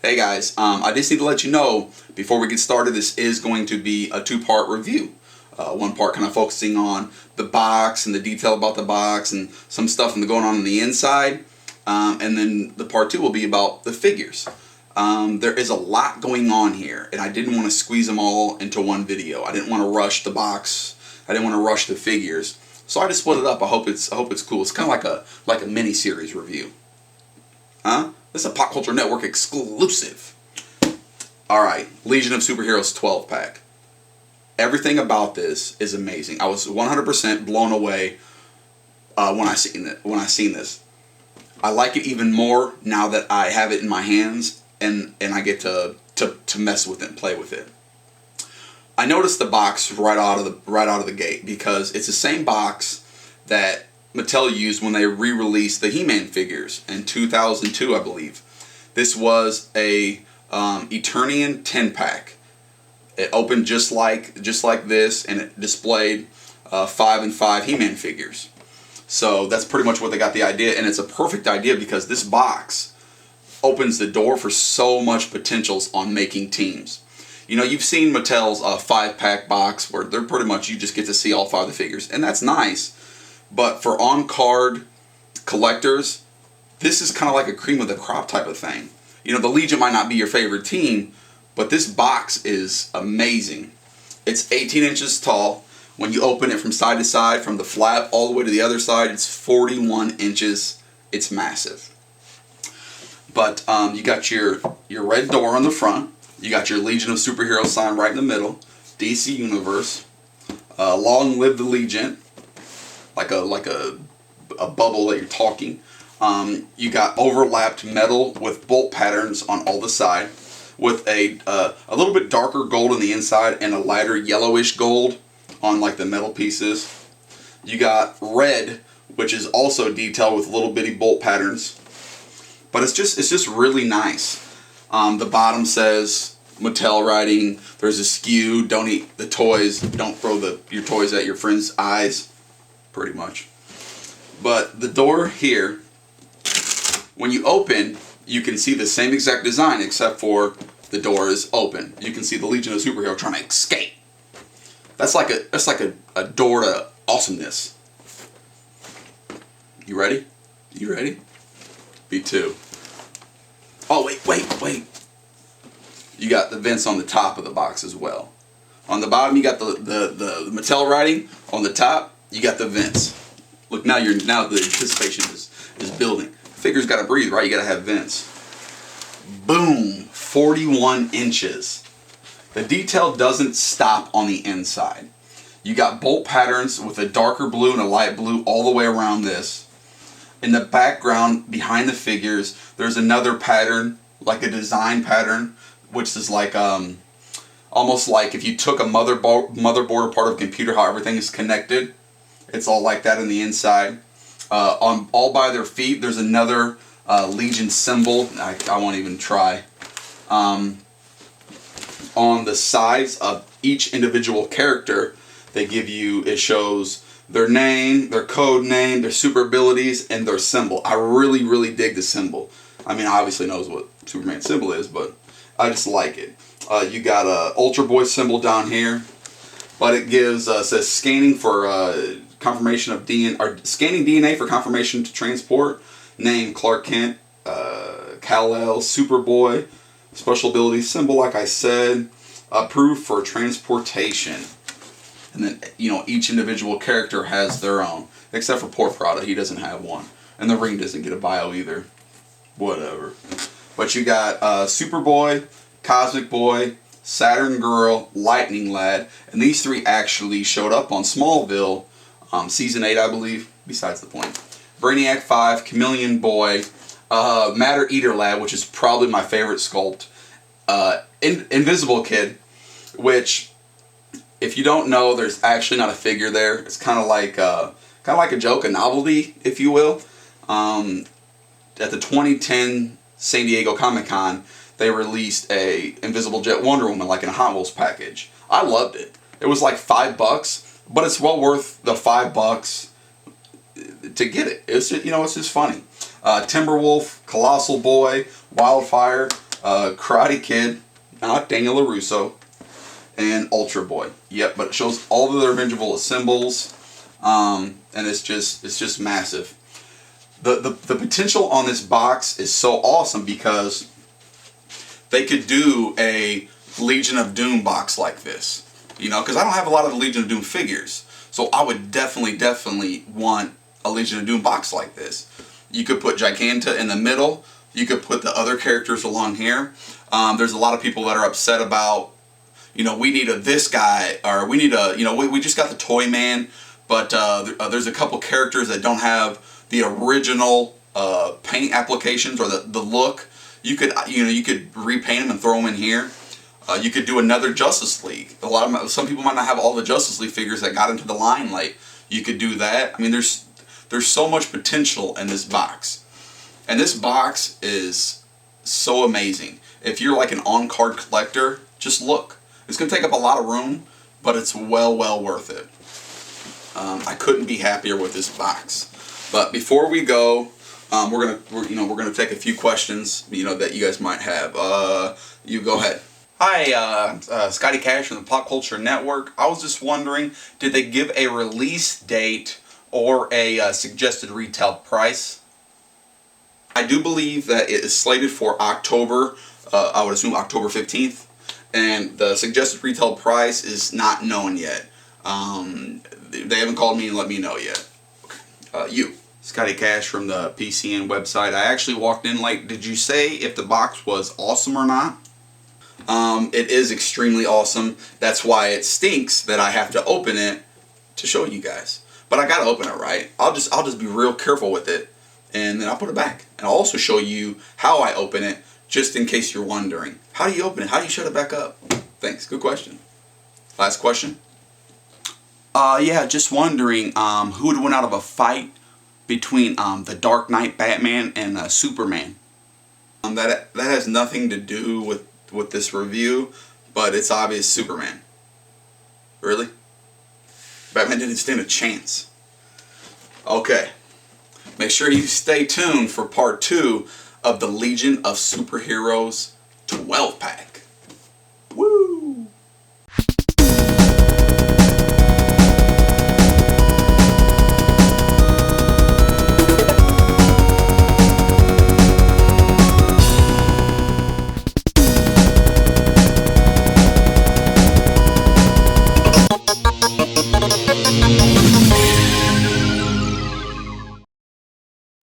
Hey guys, I just need to let you know before we get started, this is going to be a two-part review. One part kind of focusing on the box and the detail about the box and some stuff going on the inside. And then the part two will be about the figures. There is a lot going on here, and I didn't want to squeeze them all into one video. I didn't want to rush the box. I didn't want to rush the figures. So I just split it up. I hope it's cool. It's kind of like a mini-series review. Huh? This is a Pop Culture Network exclusive. Alright, Legion of Superheroes 12-pack. Everything about this is amazing. I was 100% blown away when I seen this. I like it even more now that I have it in my hands and I get to mess with it and play with it. I noticed the box right out of the gate because it's the same box that Mattel used when they re-released the He-Man figures in 2002, I believe. This was a Eternian 10-pack. It opened just like this, and it displayed 5 and 5 He-Man figures. So that's pretty much what they got the idea, and it's a perfect idea because this box opens the door for so much potentials on making teams. You know, you've seen Mattel's 5-pack box where they're pretty much, you just get to see all 5 of the figures, and that's nice. But for on-card collectors, this is kind of like a cream of the crop type of thing. You know, the Legion might not be your favorite team, but this box is amazing. It's 18 inches tall. When you open it from side to side, from the flap all the way to the other side, it's 41 inches. It's massive. But you got your red door on the front. You got your Legion of Superheroes sign right in the middle. DC Universe. Long live the Legion. Like a bubble that you're talking. You got overlapped metal with bolt patterns on all the side, with a little bit darker gold on the inside and a lighter yellowish gold on like the metal pieces. You got red, which is also detailed with little bitty bolt patterns. But it's just really nice. The bottom says Mattel writing. There's a skew. Don't eat the toys. Don't throw your toys at your friend's eyes. Pretty much. But the door here, when you open, you can see the same exact design except for the door is open. You can see the Legion of Superheroes trying to escape. That's like a door to awesomeness. You ready? You ready? B2. Oh wait. You got the vents on the top of the box as well. On the bottom you got the Mattel writing. On the top you got the vents. Look, now the anticipation is building. Figure's got to breathe, right? You got to have vents. Boom! 41 inches. The detail doesn't stop on the inside. You got bolt patterns with a darker blue and a light blue all the way around this. In the background, behind the figures, there's another pattern, like a design pattern, which is like almost like if you took a motherboard apart of a computer, how everything is connected. It's all like that on the inside. All by their feet, there's another Legion symbol. I won't even try. On the sides of each individual character, they give you, it shows their name, their code name, their super abilities, and their symbol. I really, really dig the symbol. I mean, I obviously knows what Superman's symbol is, but I just like it. You got a Ultra Boy symbol down here, but it gives says scanning for confirmation of DNA, or scanning DNA for confirmation to transport. Name Clark Kent, Kal-el, Superboy, special ability symbol, like I said, approved for transportation. And then, you know, each individual character has their own, except for poor Prada, he doesn't have one, and the Ring doesn't get a bio either. Whatever. But you got Superboy, Cosmic Boy, Saturn Girl, Lightning Lad, and these three actually showed up on Smallville. Season 8, I believe, besides the point. Brainiac 5, Chameleon Boy, Matter Eater Lad, which is probably my favorite sculpt, Invisible Kid, which, if you don't know, there's actually not a figure there. It's kind of like a joke, a novelty, if you will. At the 2010 San Diego Comic-Con, they released a Invisible Jet Wonder Woman, like in a Hot Wheels package. I loved it. It was like $5. But it's well worth the $5 to get it. It's just, you know, it's just funny. Timberwolf, Colossal Boy, Wildfire, Karate Kid, not Daniel LaRusso, and Ultra Boy. Yep, but it shows all of their individual symbols, and it's just massive. The potential on this box is so awesome because they could do a Legion of Doom box like this, you know, because I don't have a lot of the Legion of Doom figures, so I would definitely want a Legion of Doom box like this. You could put Giganta in the middle. You could put the other characters along here. There's a lot of people that are upset about, you know, we need this guy, or we need you know, we just got the Toy Man, but there's a couple characters that don't have the original paint applications or the look. You could, you know, you could repaint them and throw them in here. You could do another Justice League. Some people might not have all the Justice League figures that got into the limelight. You could do that. I mean, there's so much potential in this box. And this box is so amazing. If you're like an on-card collector, just look. It's going to take up a lot of room, but it's well worth it. I couldn't be happier with this box. But before we go, we're gonna take a few questions, you know, that you guys might have. You go ahead. Hi, Scotty Cash from the Pop Culture Network. I was just wondering, did they give a release date or a suggested retail price? I do believe that it is slated for October, I would assume October 15th, and the suggested retail price is not known yet. They haven't called me and let me know yet. Okay. Scotty Cash from the PCN website. I actually walked in late. Did you say if the box was awesome or not? It is extremely awesome. That's why it stinks that I have to open it to show you guys. But I gotta open it right. I'll just be real careful with it, and then I'll put it back. And I'll also show you how I open it, just in case you're wondering. How do you open it? How do you shut it back up? Thanks. Good question. Last question. Yeah, just wondering who would win out of a fight between the Dark Knight Batman and Superman. That has nothing to do with this review, but it's obvious Superman. Really? Batman didn't stand a chance. Okay. Make sure you stay tuned for part 2 of the Legion of Superheroes 12-pack. Woo!